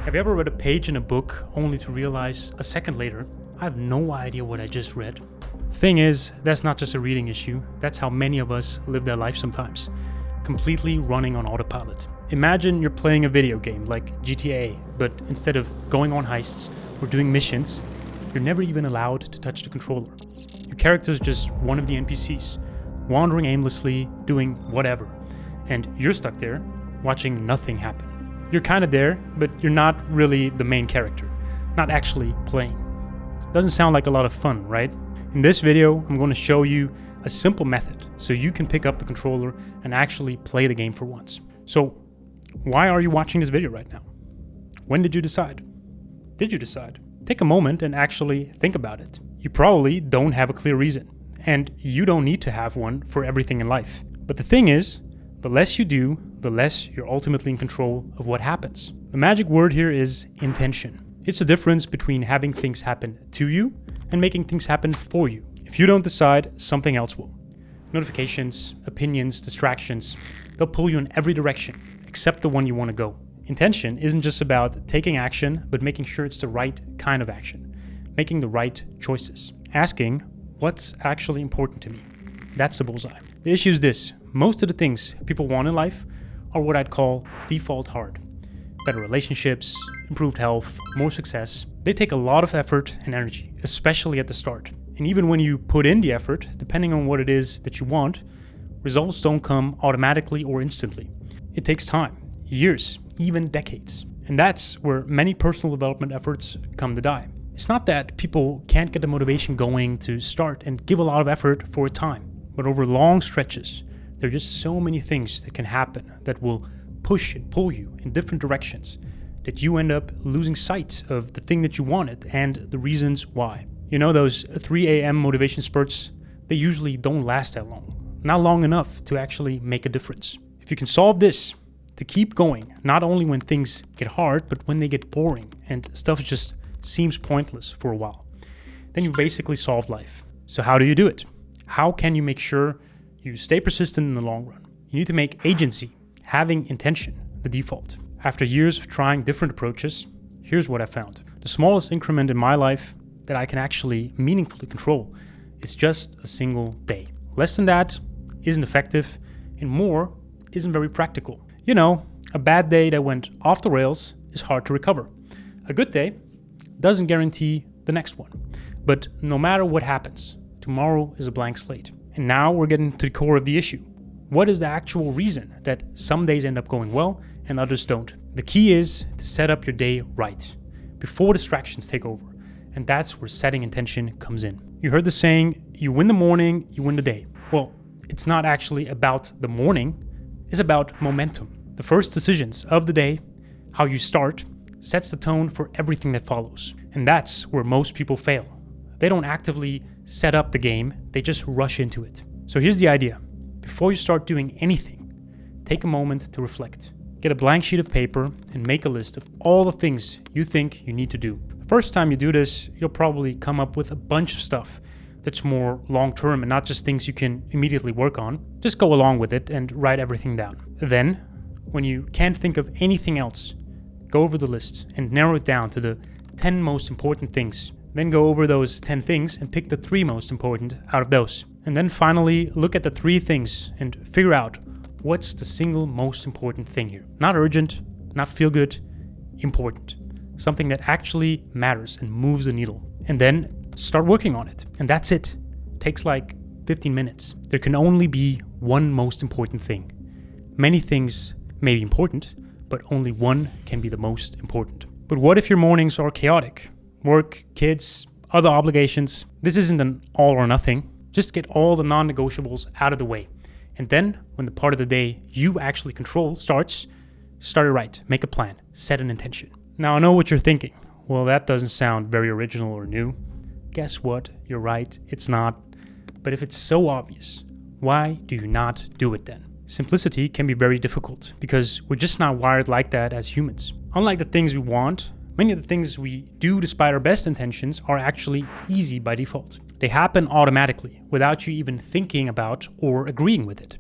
Have you ever read a page in a book only to realize a second later, I have no idea what I just read? Thing is, that's not just a reading issue, that's how many of us live their life sometimes, completely running on autopilot. Imagine you're playing a video game like GTA, but instead of going on heists or doing missions, you're never even allowed to touch the controller. Your character's just one of the NPCs, wandering aimlessly, doing whatever, and you're stuck there, watching nothing happen. You're kinda there, but you're not really the main character, not actually playing. Doesn't sound like a lot of fun, right? In this video, I'm going to show you a simple method so you can pick up the controller and actually play the game for once. So, why are you watching this video right now? When did you decide? Did you decide? Take a moment and actually think about it. You probably don't have a clear reason, and you don't need to have one for everything in life. But the thing is, the less you do, the less you're ultimately in control of what happens. The magic word here is intention. It's the difference between having things happen to you and making things happen for you. If you don't decide, something else will. Notifications, opinions, distractions, they'll pull you in every direction except the one you want to go. Intention isn't just about taking action, but making sure it's the right kind of action, making the right choices, asking what's actually important to me. That's the bullseye. The issue is this: most of the things people want in life are what I'd call default hard. Better relationships, improved health, more success. They take a lot of effort and energy, especially at the start. And even when you put in the effort, depending on what it is that you want, results don't come automatically or instantly. It takes time, years, even decades. And that's where many personal development efforts come to die. It's not that people can't get the motivation going to start and give a lot of effort for a time, but over long stretches, there are just so many things that can happen that will push and pull you in different directions that you end up losing sight of the thing that you wanted and the reasons why. You know, those 3 a.m. motivation spurts, they usually don't last that long. Not long enough to actually make a difference. If you can solve this, to keep going, not only when things get hard, but when they get boring and stuff just seems pointless for a while, then you basically solved life. So how do you do it? How can you make sure you stay persistent in the long run? You need to make agency, having intention, the default. After years of trying different approaches, here's what I found. The smallest increment in my life that I can actually meaningfully control is just a single day. Less than that isn't effective, and more isn't very practical. You know, a bad day that went off the rails is hard to recover. A good day doesn't guarantee the next one. But no matter what happens, tomorrow is a blank slate. And now we're getting to the core of the issue. What is the actual reason that some days end up going well and others don't? The key is to set up your day right, before distractions take over. And that's where setting intention comes in. You heard the saying, you win the morning, you win the day. Well, it's not actually about the morning, it's about momentum. The first decisions of the day, how you start, sets the tone for everything that follows. And that's where most people fail. They don't actively set up the game, they just rush into it. So here's the idea. Before you start doing anything, take a moment to reflect. Get a blank sheet of paper and make a list of all the things you think you need to do. The first time you do this, you'll probably come up with a bunch of stuff that's more long-term and not just things you can immediately work on. Just go along with it and write everything down. Then, when you can't think of anything else, go over the list and narrow it down to the 10 most important things. Then go over those 10 things and pick the 3 most important out of those. And then finally, look at the 3 things and figure out what's the single most important thing here. Not urgent, not feel good, important. Something that actually matters and moves the needle. And then start working on it. And that's it. Takes like 15 minutes. There can only be one most important thing. Many things may be important, but only one can be the most important. But what if your mornings are chaotic? Work, kids, other obligations. This isn't an all or nothing. Just get all the non-negotiables out of the way. And then, when the part of the day you actually control starts, start it right. Make a plan. Set an intention. Now, I know what you're thinking. Well, that doesn't sound very original or new. Guess what? You're right. It's not. But if it's so obvious, why do you not do it then? Simplicity can be very difficult because we're just not wired like that as humans. Unlike the things we want, many of the things we do despite our best intentions are actually easy by default. They happen automatically without you even thinking about or agreeing with it.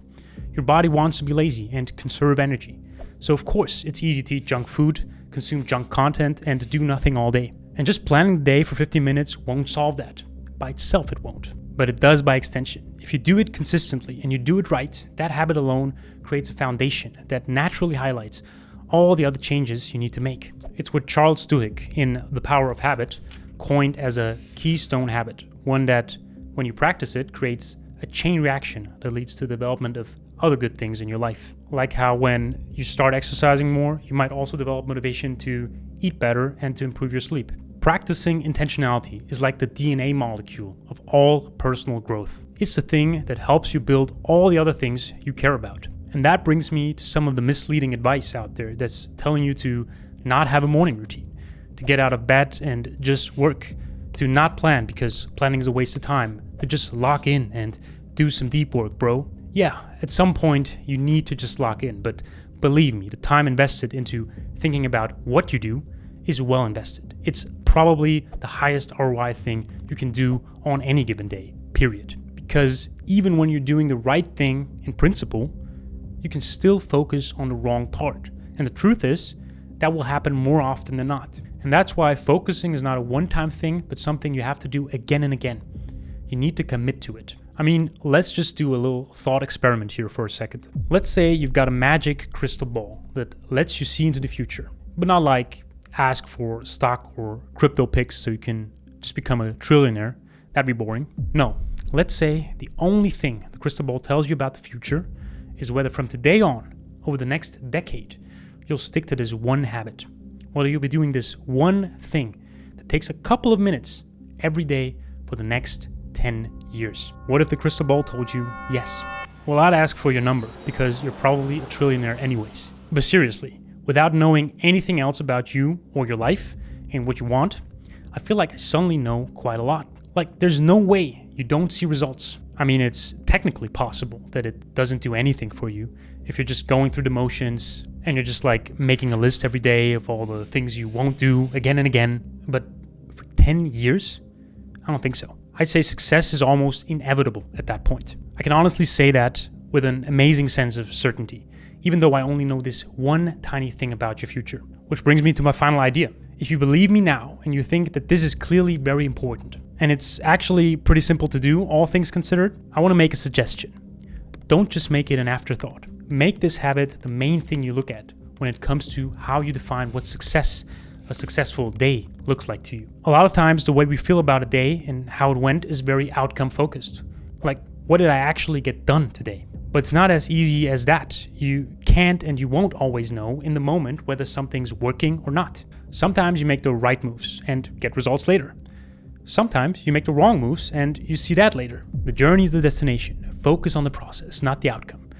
Your body wants to be lazy and conserve energy. So of course it's easy to eat junk food, consume junk content, and do nothing all day. And just planning the day for 15 minutes won't solve that. By itself, it won't. But it does by extension. If you do it consistently and you do it right, that habit alone creates a foundation that naturally highlights all the other changes you need to make. It's what Charles Duhigg in The Power of Habit coined as a keystone habit, one that, when you practice it, creates a chain reaction that leads to the development of other good things in your life. Like how when you start exercising more, you might also develop motivation to eat better and to improve your sleep. Practicing intentionality is like the DNA molecule of all personal growth. It's the thing that helps you build all the other things you care about. And that brings me to some of the misleading advice out there that's telling you to not have a morning routine, to get out of bed and just work, to not plan because planning is a waste of time, to just lock in and do some deep work, bro. Yeah, at some point you need to just lock in, but believe me, the time invested into thinking about what you do is well invested. It's probably the highest ROI thing you can do on any given day, period. Because even when you're doing the right thing in principle, you can still focus on the wrong part. And the truth is, that will happen more often than not. And that's why focusing is not a one-time thing, but something you have to do again and again. You need to commit to it. I mean, let's just do a little thought experiment here for a second. Let's say you've got a magic crystal ball that lets you see into the future, but not like ask for stock or crypto picks so you can just become a trillionaire. That'd be boring. No, let's say the only thing the crystal ball tells you about the future is whether from today on, over the next decade, you'll stick to this one habit. Whether you'll be doing this one thing that takes a couple of minutes every day for the next 10 years. What if the crystal ball told you yes? Well, I'd ask for your number because you're probably a trillionaire anyways. But seriously, without knowing anything else about you or your life and what you want, I feel like I suddenly know quite a lot. Like, there's no way you don't see results. I mean, it's technically possible that it doesn't do anything for you if you're just going through the motions and you're just like making a list every day of all the things you won't do again and again. But for 10 years, I don't think so. I'd say success is almost inevitable at that point. I can honestly say that with an amazing sense of certainty, even though I only know this one tiny thing about your future. Which brings me to my final idea. If you believe me now and you think that this is clearly very important, and it's actually pretty simple to do, all things considered, I want to make a suggestion. Don't just make it an afterthought. Make this habit the main thing you look at when it comes to how you define what success, a successful day, looks like to you. A lot of times the way we feel about a day and how it went is very outcome focused. Like, what did I actually get done today? But it's not as easy as that. You can't and you won't always know in the moment whether something's working or not. Sometimes you make the right moves and get results later. Sometimes you make the wrong moves and you see that later. The journey is the destination. Focus on the process, not the outcome.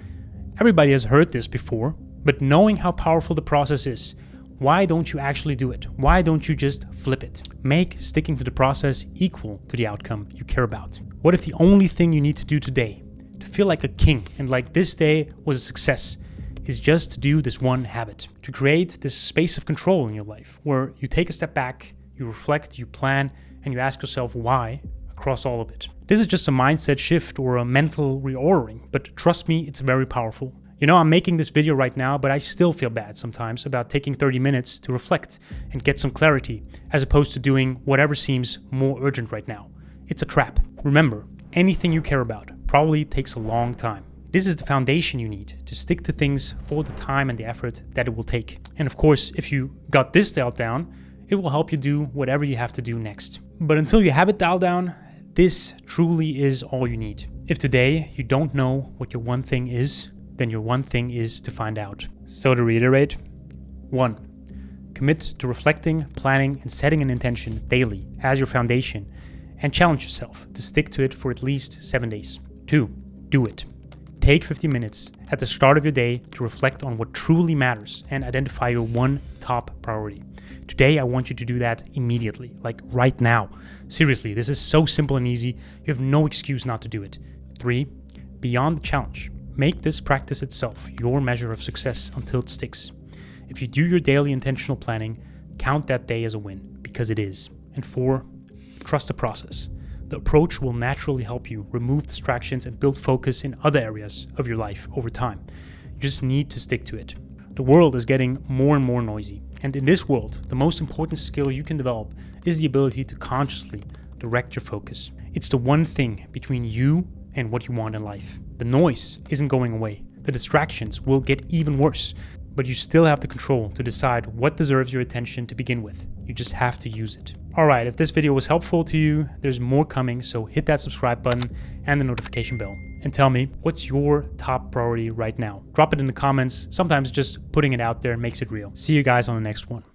Everybody has heard this before, but knowing how powerful the process is, why don't you actually do it? Why don't you just flip it? Make sticking to the process equal to the outcome you care about. What if the only thing you need to do today to feel like a king and like this day was a success is just to do this one habit, to create this space of control in your life where you take a step back, you reflect, you plan, and you ask yourself why across all of it. This is just a mindset shift or a mental reordering, but trust me, it's very powerful. You know, I'm making this video right now, but I still feel bad sometimes about taking 30 minutes to reflect and get some clarity, as opposed to doing whatever seems more urgent right now. It's a trap. Remember, anything you care about probably takes a long time. This is the foundation you need to stick to things for the time and the effort that it will take. And of course, if you got this dialed down, it will help you do whatever you have to do next. But until you have it dialed down, this truly is all you need. If today you don't know what your one thing is, then your one thing is to find out. So to reiterate, 1. Commit to reflecting, planning, and setting an intention daily as your foundation, and challenge yourself to stick to it for at least 7 days. 2. Do it. Take 50 minutes at the start of your day to reflect on what truly matters and identify your one top priority. Today, I want you to do that immediately, like right now. Seriously, this is so simple and easy. You have no excuse not to do it. 3. Beyond the challenge. Make this practice itself your measure of success until it sticks. If you do your daily intentional planning, count that day as a win, because it is. And 4, trust the process. The approach will naturally help you remove distractions and build focus in other areas of your life over time. You just need to stick to it. The world is getting more and more noisy. And in this world, the most important skill you can develop is the ability to consciously direct your focus. It's the one thing between you and what you want in life. The noise isn't going away. The distractions will get even worse, but you still have the control to decide what deserves your attention to begin with. You just have to use it. Alright, if this video was helpful to you, there's more coming, so hit that subscribe button and the notification bell. And tell me, what's your top priority right now? Drop it in the comments. Sometimes just putting it out there makes it real. See you guys on the next one.